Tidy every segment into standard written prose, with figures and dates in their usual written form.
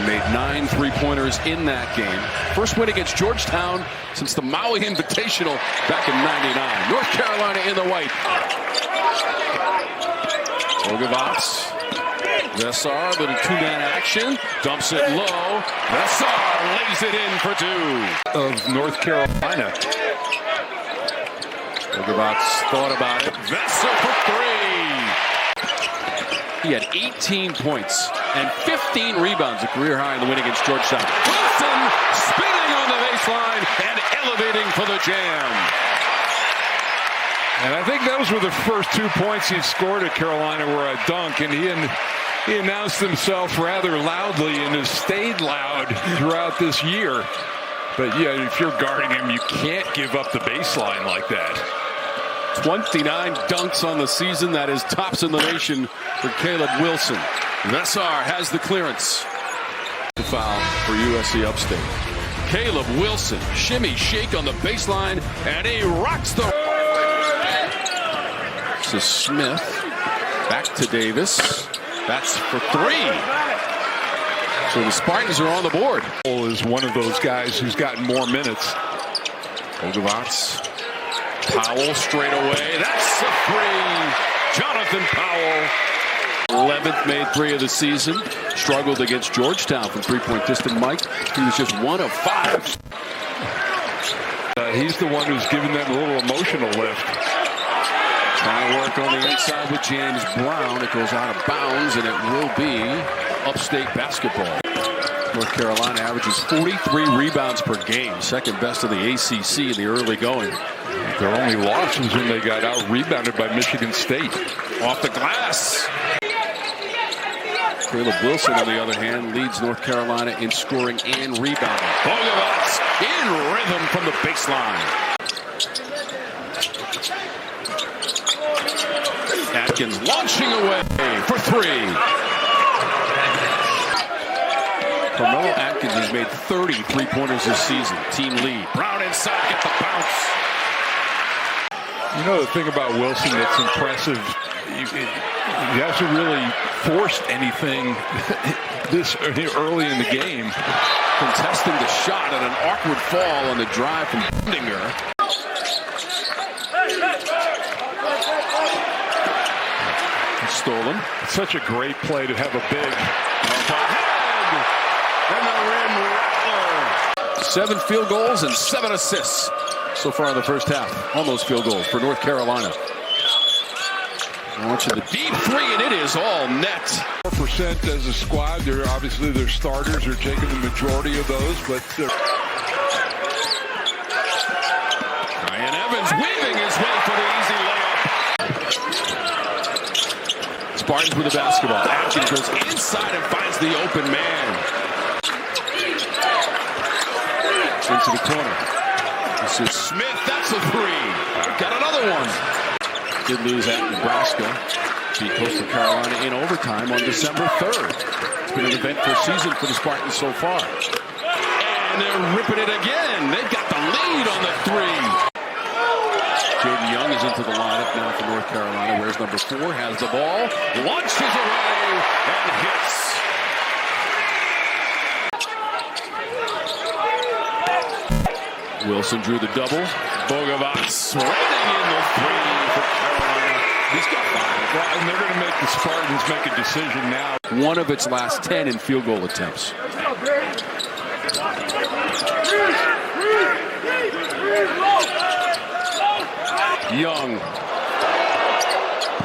made 9 3-pointers in that game. First win against Georgetown since the Maui Invitational back in '99. North Carolina in the white. Bogavac. Veesaar, little two-man action. Dumps it low. Veesaar lays it in for 2. Of North Carolina. Bogavac thought about it. Veesaar for 3. He had 18 points and 15 rebounds, a career high in the win against Georgetown. Wilson spinning on the baseline and elevating for the jam. And I think those were the first 2 points he scored at Carolina were a dunk, and he announced himself rather loudly and has stayed loud throughout this year. But yeah, if you're guarding him, you can't give up the baseline like that. 29 dunks on the season. That is tops in the nation for Caleb Wilson. Veesaar has the clearance. The foul for USC Upstate. Caleb Wilson, shimmy shake on the baseline, and he rocks the... This is Smith. Back to Davis. That's for 3. So the Spartans are on the board. Powell is one of those guys who's gotten more minutes. Bogavac. Powell straight away. That's a 3. Jonathan Powell. 11th made 3 of the season. Struggled against Georgetown from 3-point distance. Mike, he was just 1 of 5. He's the one who's given them a little emotional lift. Trying to work on the inside with James Brown. It goes out of bounds, and it will be Upstate basketball. North Carolina averages 43 rebounds per game, second best in the ACC in the early going. Their only loss was when they got out-rebounded by Michigan State. Off the glass. Caleb Wilson, on the other hand, leads North Carolina in scoring and rebounding. Bogavac in rhythm from the baseline. Atkins launching away for 3. Carmelo Atkins has made 30 3-pointers this season. Team lead. Brown inside, get the bounce. You know the thing about Wilson that's impressive, he hasn't really forced anything this early in the game. Contesting the shot at an awkward fall on the drive from Hendinger. Stolen. Such a great play to have a big and the rim rattler. 7 field goals and 7 assists so far in the first half. Almost field goals for North Carolina. Launching the deep 3, and it is all net. 4% as a squad. They're obviously their starters are taking the majority of those, but Ryan Evans weaving his way for the easy layup. Spartans with the basketball. Atkins goes inside and finds the open man. Into the corner. This is Smith. That's a 3. Got another one. Did lose at Nebraska. Beat Coastal Carolina in overtime on December 3rd. It's been an eventful season for the Spartans so far. And they're ripping it again. They've got the lead on the 3. Jaden Young is into the lineup now for North Carolina. Wears number 4, has the ball, launches away, and hits. Wilson drew the double. Bogavac threading in the 3 for Carolina. He's got 5. Well, and they're going to make the Spartans make a decision now. One of its last 10 in field goal attempts. Young.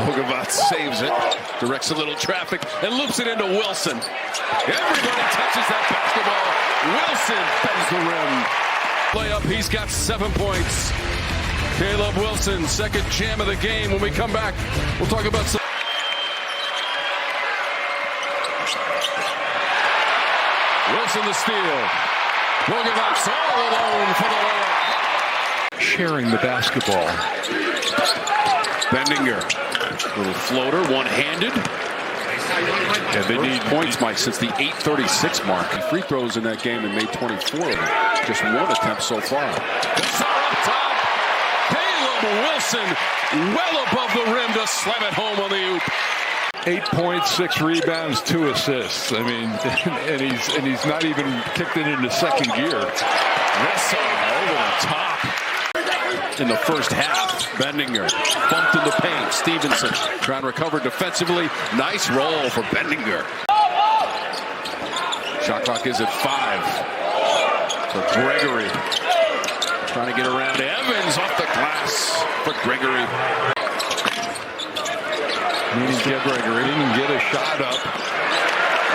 Bogavac saves it, directs a little traffic, and loops it into Wilson. Everybody touches that basketball. Wilson bends the rim. Layup, he's got 7 points. Caleb Wilson, second jam of the game. When we come back, we'll talk about some... Wilson the steal. Bogavac all alone for the layup. Sharing the basketball. Bendinger. Little floater, one-handed. Yeah, they need points, Mike, since the 8:36 mark. Free throws in that game and made 24 of them. Just 1 attempt so far. Veesaar up top. Caleb Wilson well above the rim to slam it home on the oop. 8 points, 6 rebounds, 2 assists. I mean, and he's not even kicked it into second gear. Veesaar over the top in the first half. Bendinger bumped in the paint. Stevenson trying to recover defensively. Nice roll for Bendinger. Shot clock is at 5. So Gregory trying to get around Evans off the glass for Gregory. Didn't get a shot up.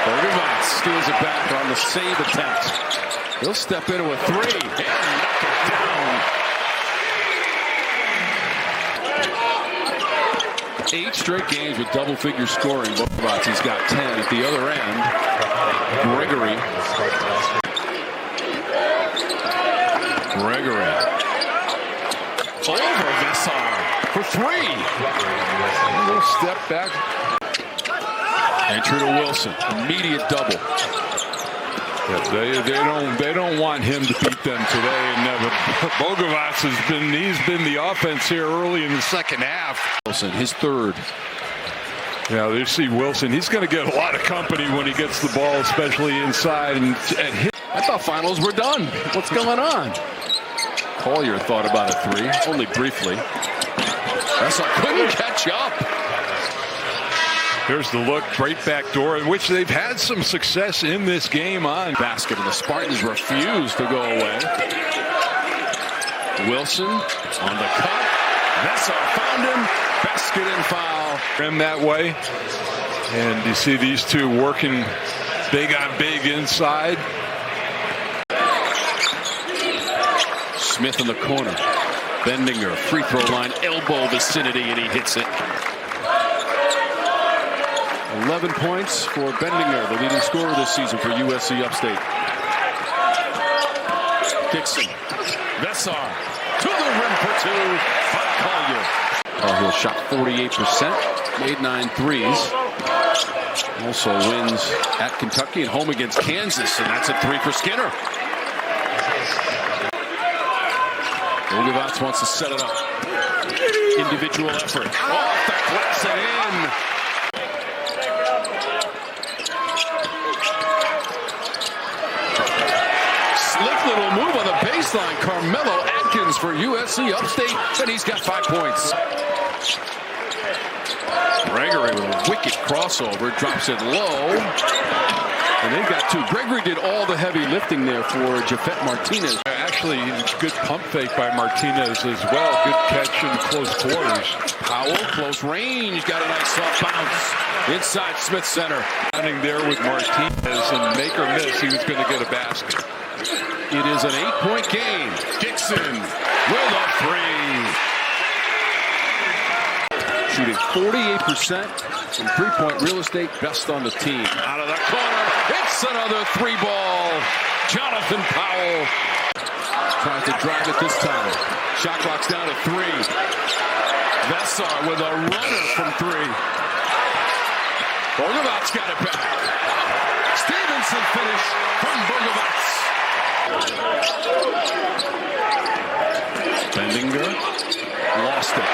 Bogavac steals it back on the save attempt. He'll step into a 3 and knock it down. 8 straight games with double-figure scoring. Bogavac, he's got 10 at the other end. Gregory. Over Veesaar for 3. A little step back. Entry to Wilson. Immediate double. Yeah, they don't want him to beat them today. And Bogavac he's been the offense here early in the second half. Wilson, his 3rd. Yeah, you see Wilson. He's going to get a lot of company when he gets the ball, especially inside. And I thought finals were done. What's going on? Collier thought about a 3, only briefly. Veesaar couldn't catch up. Here's the look, right back door, in which they've had some success in this game on. Basket, and the Spartans refuse to go away. Wilson on the cut. Veesaar found him. Basket and foul. Rim that way. And you see these two working big on big inside. Smith in the corner. Bendinger, free throw line, elbow vicinity, and he hits it. 11 points for Bendinger, the leading scorer this season for USC Upstate. Dixon. Veesaar to the rim for 2 by Collier. Collier shot 48%, made 9 threes. Also wins at Kentucky and home against Kansas, and that's a 3 for Skinner. Bogavac wants to set it up. Individual effort. Off the glass and in. Slick little move on the baseline. Carmelo Atkins for USC Upstate, and he's got 5 points. Gregory with a wicked crossover, drops it low. And they've got 2. Gregory did all the heavy lifting there for Jafet Martinez. Actually, good pump fake by Martinez as well. Good catch in close quarters. Powell, close range, got a nice soft bounce. Inside Smith Center. Running there with Martinez, and make or miss, he was going to get a basket. It is an 8-point game. Dixon with a 3. Shooting 48% from 3-point real estate, best on the team. Out of the corner, it's another 3-ball. Jonathan Powell tries to drive it this time. Shot clock's down to 3. Veesaar with a runner from 3. Bogavac's got it back. Stevenson finish from Bogavac. Bendinger lost it.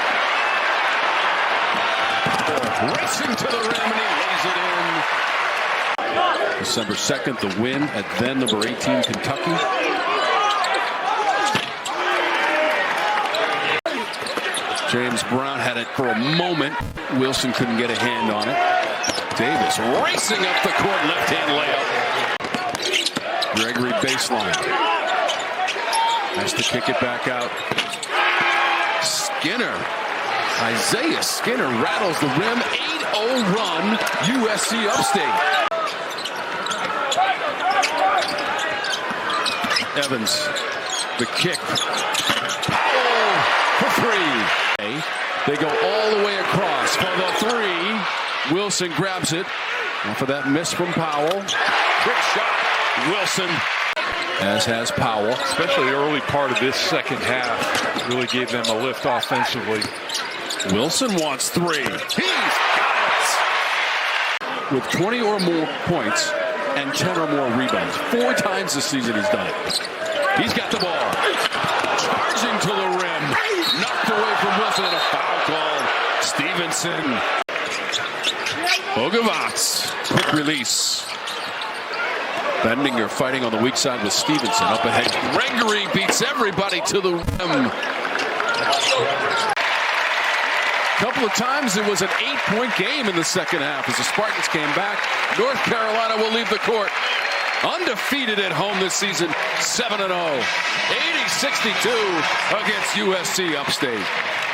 Racing to the rim, and he lays it in. December 2nd, the win at then number 18 Kentucky. James Brown had it for a moment. Wilson couldn't get a hand on it. Davis racing up the court, left-hand layup. Gregory baseline. Has to kick it back out. Skinner. Isaiah Skinner rattles the rim. 8-0 run, USC Upstate. Evans, the kick. Powell for 3. They go all the way across for the 3. Wilson grabs it. And for that miss from Powell. Quick shot. Wilson. As has Powell. Especially the early part of this second half. Really gave them a lift offensively. Wilson wants 3. He's got it! With 20 or more points and 10 or more rebounds. 4 times this season he's done it. He's got the ball. Charging to the rim. Knocked away from Wilson and a foul call. Stevenson. Bogavac, quick release. Bendinger fighting on the weak side with Stevenson. Up ahead, Gregory beats everybody to the rim. A couple of times it was an 8-point game in the second half as the Spartans came back. North Carolina will leave the court. Undefeated at home this season, 7-0. 80-62 against USC Upstate.